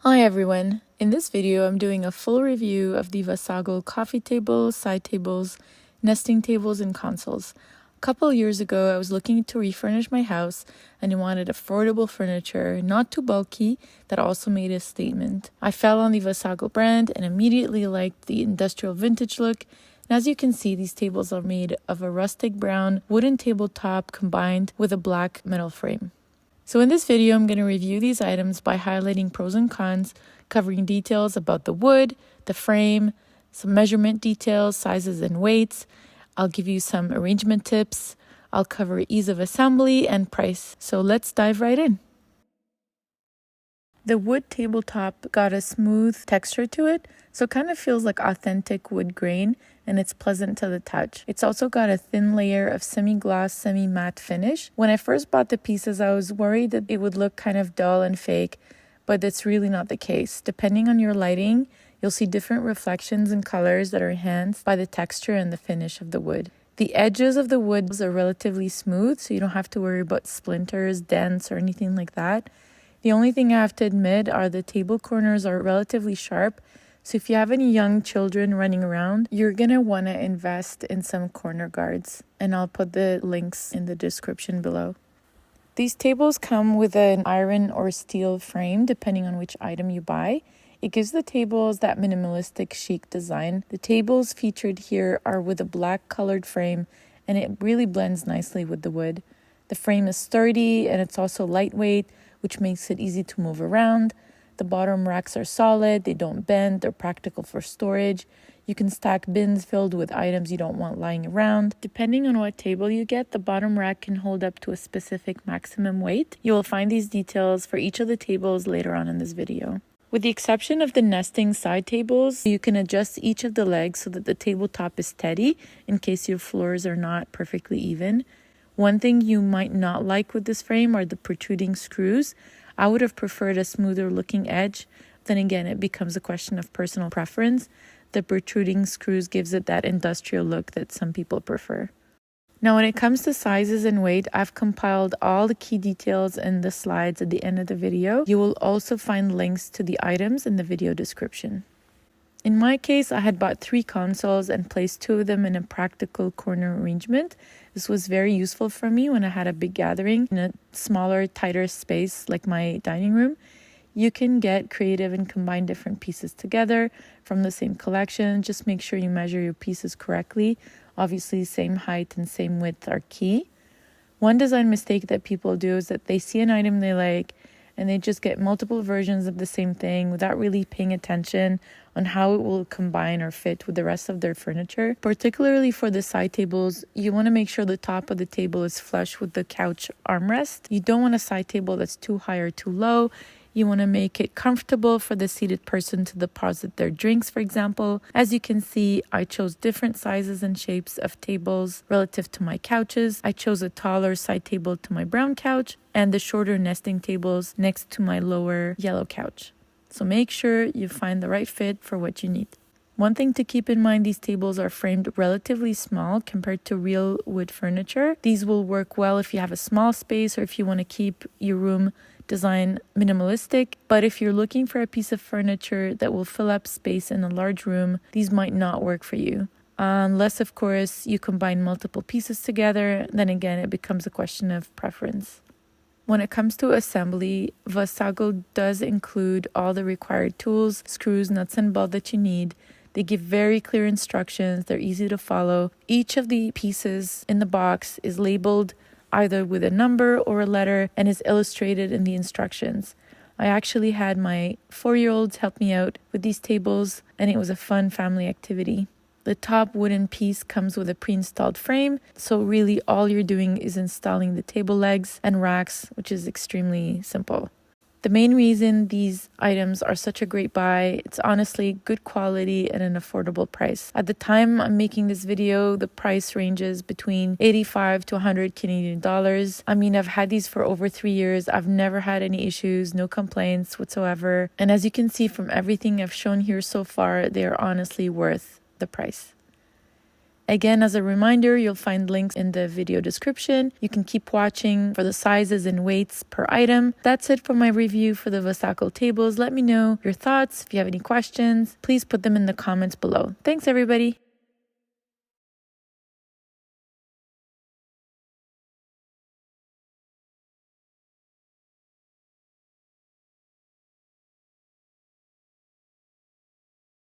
Hi everyone, in this video I'm doing a full review of the Vasagle coffee tables, side tables, nesting tables, and consoles. A couple years ago I was looking to refurnish my house and I wanted affordable furniture, not too bulky, that also made a statement. I fell on the Vasagle brand and immediately liked the industrial vintage look. And as you can see, these tables are made of a rustic brown wooden tabletop combined with a black metal frame. So in this video, I'm going to review these items by highlighting pros and cons, covering details about the wood, the frame, some measurement details, sizes and weights. I'll give you some arrangement tips. I'll cover ease of assembly and price. So let's dive right in. The wood tabletop got a smooth texture to it, so it kind of feels like authentic wood grain, and it's pleasant to the touch. It's also got a thin layer of semi-gloss, semi-matte finish. When I first bought the pieces, I was worried that it would look kind of dull and fake, but that's really not the case. Depending on your lighting, you'll see different reflections and colors that are enhanced by the texture and the finish of the wood. The edges of the wood are relatively smooth, so you don't have to worry about splinters, dents, or anything like that. The only thing I have to admit are the table corners are relatively sharp, so if you have any young children running around, you're going to want to invest in some corner guards, and I'll put the links in the description below. These tables come with an iron or steel frame depending on which item you buy. It gives the tables that minimalistic chic design. The tables featured here are with a black colored frame, and it really blends nicely with the wood. The frame is sturdy and it's also lightweight, which makes it easy to move around. The bottom racks are solid, they don't bend, they're practical for storage. You can stack bins filled with items you don't want lying around. Depending on what table you get, the bottom rack can hold up to a specific maximum weight. You will find these details for each of the tables later on in this video. With the exception of the nesting side tables, you can adjust each of the legs so that the tabletop is steady in case your floors are not perfectly even. One thing you might not like with this frame are the protruding screws. I would have preferred a smoother looking edge. Then again, it becomes a question of personal preference. The protruding screws gives it that industrial look that some people prefer. Now, when it comes to sizes and weight, I've compiled all the key details in the slides at the end of the video. You will also find links to the items in the video description. In my case, I had bought 3 consoles and placed 2 of them in a practical corner arrangement. This was very useful for me when I had a big gathering in a smaller, tighter space like my dining room. You can get creative and combine different pieces together from the same collection. Just make sure you measure your pieces correctly. Obviously, same height and same width are key. One design mistake that people do is that they see an item they like and they just get multiple versions of the same thing without really paying attention on how it will combine or fit with the rest of their furniture. Particularly for the side tables, you want to make sure the top of the table is flush with the couch armrest. You don't want a side table that's too high or too low. You want to make it comfortable for the seated person to deposit their drinks, for example. As you can see, I chose different sizes and shapes of tables relative to my couches. I chose a taller side table to my brown couch and the shorter nesting tables next to my lower yellow couch. So make sure you find the right fit for what you need. One thing to keep in mind, these tables are framed relatively small compared to real wood furniture. These will work well if you have a small space or if you want to keep your room design minimalistic, but if you're looking for a piece of furniture that will fill up space in a large room, these might not work for you. Unless, of course, you combine multiple pieces together, then again, it becomes a question of preference. When it comes to assembly, Vasagle does include all the required tools, screws, nuts, and bolts that you need. They give very clear instructions, they're easy to follow. Each of the pieces in the box is labeled either with a number or a letter and is illustrated in the instructions. I actually had my 4-year-olds help me out with these tables, and it was a fun family activity. The top wooden piece comes with a pre-installed frame, so really all you're doing is installing the table legs and racks, which is extremely simple. The main reason these items are such a great buy, it's honestly good quality at an affordable price. At the time I'm making this video, the price ranges between 85 to 100 Canadian dollars. I mean, I've had these for over 3 years. I've never had any issues, no complaints whatsoever. And as you can see from everything I've shown here so far, they are honestly worth the price. Again, as a reminder, you'll find links in the video description. You can keep watching for the sizes and weights per item. That's it for my review for the Vasagle tables. Let me know your thoughts. If you have any questions, please put them in the comments below. Thanks, everybody.